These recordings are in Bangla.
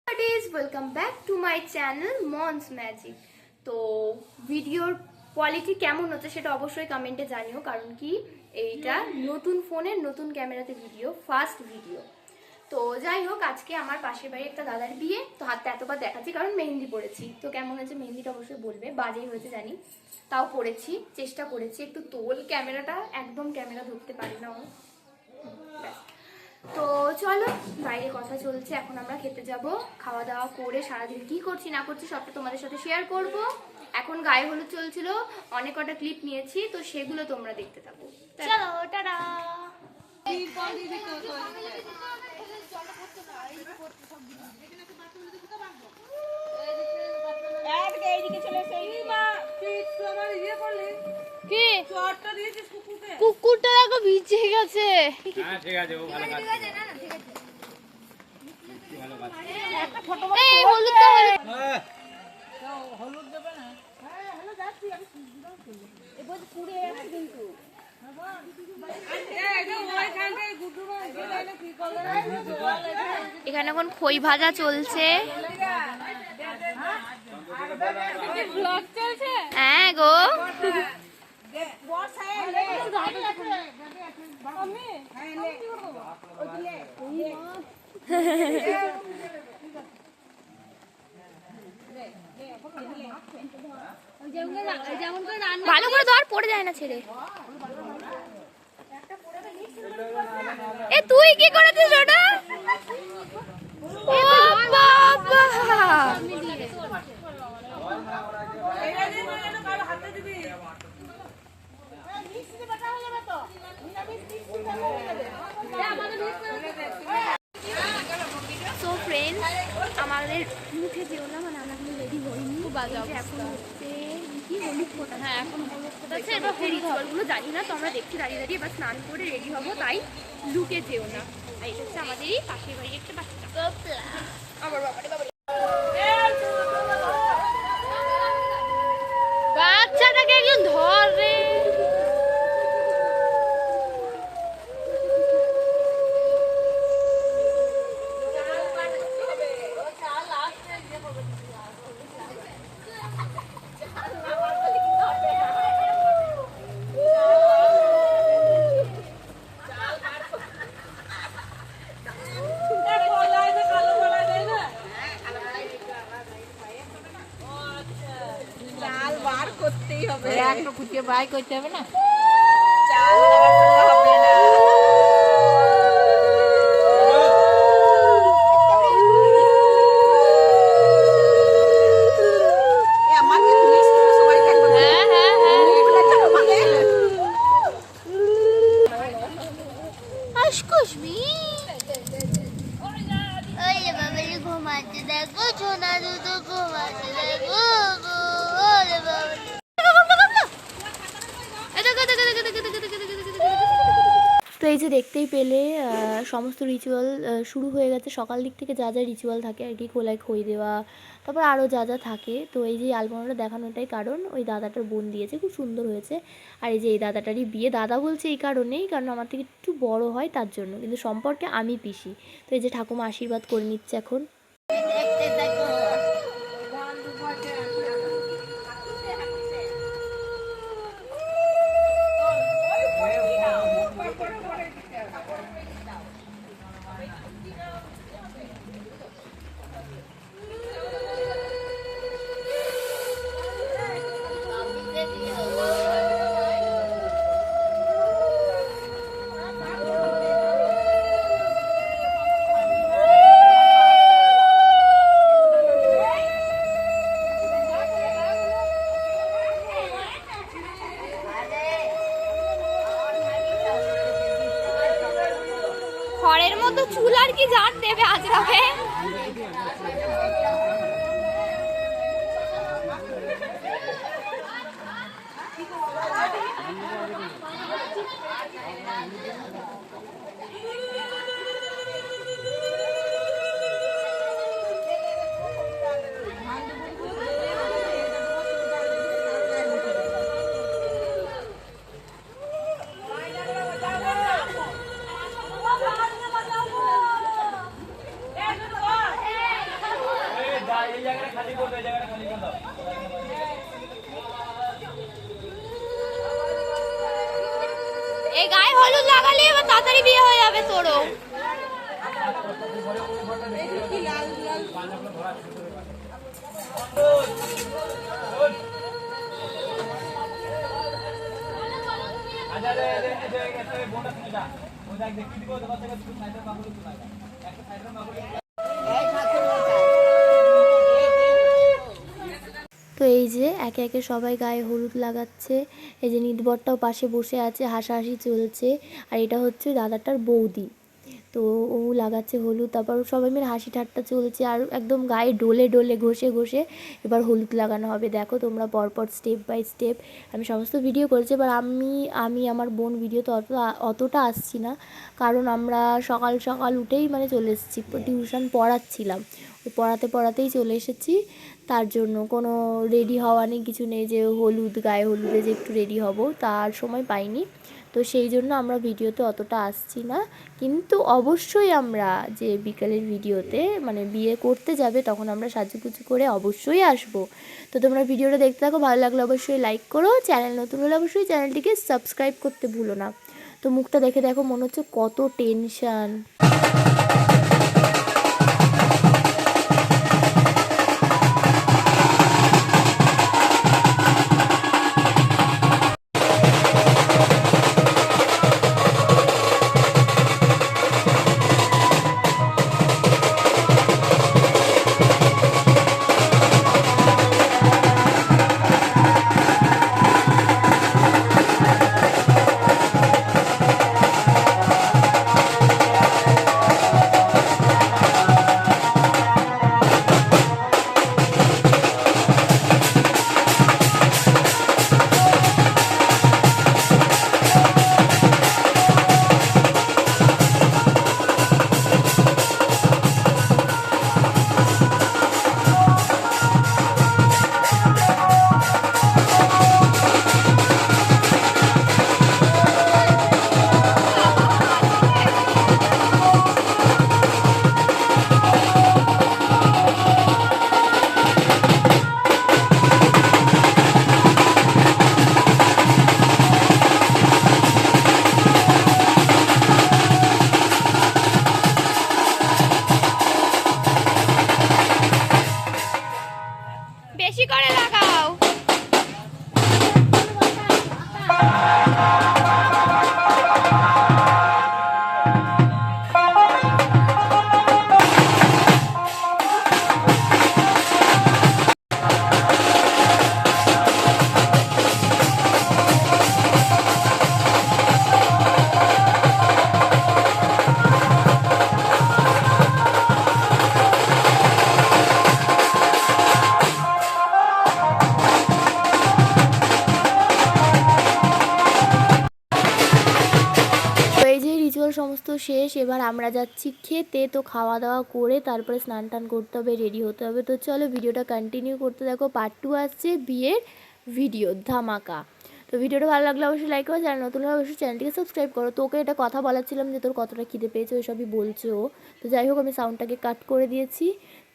Welcome back to my channel Mons magic. তো ভিডিওর কোয়ালিটি কেমন হচ্ছে সেটা অবশ্যই কমেন্টে জানিও, কারণ কি এইটা নতুন ফোনের নতুন ক্যামেরাতে ভিডিও, ফার্স্ট ভিডিও। তো যাই হোক, আজকে আমার পাশের বাড়ি একটা দাদার বিয়ে, তো হাতটা এতবার দেখাচ্ছি কারণ মেহেন্দি পড়েছি। তো কেমন হয়েছে মেহেন্দিটা অবশ্যই বলবে, বাজেই হয়েছে জানি, তাও পড়েছি, চেষ্টা করেছি একটু তোল ক্যামেরাটা, একদম ক্যামেরা ধরতে পারি না। তো চলো, বাইরে কথা চলছে, এখন আমরা খেতে যাব। খাওয়া দাওয়া করে সারাদিন কি করছি না করছি সবটা তোমাদের সাথে শেয়ার করব। এখন গায়ে হলুদ চলছিল, অনেক কটা ক্লিপ নিয়েছি, তো সেগুলো তোমরা দেখতে থাকো। চলো টাটা। কুকুরটা দেখো ভিজে গেছে। ঠিক আছে, ও ভালো কাজ করে। এই হলুদটা হলুদ দেবে না? হ্যাঁ হ্যালো, যাচ্ছি আমি। এবার পুড়ে যাচ্ছে কিন্তু। এখানে এখন খই ভাজা চলছে। হ্যাঁ গো, ভালো করে ধর, পড়ে যায় না ছেড়ে। এ তুই কি করেছিস ওটা? ও বাবা, সো ফ্রেন্ডস, আমাদের মুখে যেও না, মানে আমরা এখন রেডি হইনি। এখন হচ্ছে কি হলুদ ফোটা। হ্যাঁ এখন হলুদ ফোটাচ্ছে, এবার রিচুয়ালগুলো জানি না, তো আমরা দেখছি দাঁড়িয়ে দাঁড়িয়ে, এবার স্নান করে রেডি হবো, তাই লুকে যেও না। আর এটা হচ্ছে আমাদেরই পাশের বাড়ির একটা বাচ্চা। আমার বাবারে বাবা, বাচ্চাটাকে একজন ধর রে। বাই করতে হবে না, চাল হবে না। ঘুমাচ্ছে দেখো, ছোনা দুটো ঘুমাচ্ছে দেখো। তো এই যে দেখতেই পেলে সমস্ত রিচুয়াল শুরু হয়ে গেছে। সকাল দিক থেকে যা যা রিচুয়াল থাকে আর কি, খোলায় খই দেওয়া, তারপর আরও যা যা থাকে। তো এই যে আলপনাটা দেখানোটাই কারণ, ওই দাদাটার বোন দিয়েছে, খুব সুন্দর হয়েছে। আর এই যে এই দাদাটারই বিয়ে, দাদা বলছে এই কারণেই, কারণ আমার থেকে একটু বড় হয় তার জন্য, কিন্তু সম্পর্কে আমি পিসি। তো এই যে ঠাকুমা আশীর্বাদ করে নিচ্ছে এখন। এই গায়ে হলুদ লাগালে এবার তাড়াতাড়ি বিয়ে হয়ে যাবে তোরও। তো এই যে একে একে সবাই গায়ে হলুদ লাগাচ্ছে। এই যে নিদবরটাও পাশে বসে আছে, হাসাহাসি চলছে। আর এটা হচ্ছে দাদাটার বৌদি, তো ও লাগাচ্ছে হলুদ। তারপর সবাই মিলে হাসি ঠাট্টা চলছে, আর একদম গায়ে ডোলে ডোলে ঘষে ঘষে এবার হলুদ লাগানো হবে। দেখো তোমরা পরপর স্টেপ বাই স্টেপ আমি সমস্ত ভিডিও করেছি। এবার আমি আমার বোন ভিডিও তো অতটা আসছি না, কারণ আমরা সকাল সকাল উঠেই মানে চলে এসেছি, টিউশন পড়াচ্ছিলাম, ওই পড়াতেই চলে এসেছি। তার জন্য কোনো রেডি হওয়া নেই, কিছু নেই যে গায়ে হলুদে যে একটু রেডি হব, তার সময় পাইনি। তো সেই জন্য আমরা ভিডিওতে অতটা আসছি না, কিন্তু অবশ্যই আমরা যে বিকালের ভিডিওতে মানে বিয়ে করতে যাবে তখন আমরা সাজুগুজু করে অবশ্যই আসব। তো তোমরা ভিডিওটা দেখতে থাকো, ভালো লাগলে অবশ্যই লাইক করো, চ্যানেল নতুন হলে অবশ্যই চ্যানেলটিকে সাবস্ক্রাইব করতে ভুলো না। তো মুখটা দেখে দেখো মনে হচ্ছে কত টেনশান। বেশি করে লাগাও। রিচুয়াল সমস্ত শেষ, এবার আমরা যাচ্ছি খেতে। তো খাওয়া দাওয়া করে তারপরে স্নান টান করতে হবে, রেডি হতে হবে। তো চলো ভিডিওটা কন্টিনিউ করতে দেখো, পার্ট 2 আসছে বিয়ের ভিডিও ধামাকা। তো ভিডিওটা ভালো লাগলে অবশ্যই লাইক করো, চ্যানেল নতুন হলে অবশ্যই চ্যানেলটিকে সাবস্ক্রাইব করো। তোকে এটা কথা বলাচ্ছিলাম যে তোর কতটা খিদে পেয়েছে ওইসবই বলছে ও। তো যাই হোক আমি সাউন্ডটাকে কাট করে দিয়েছি।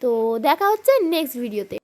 তো দেখা হচ্ছে নেক্সট ভিডিওতে।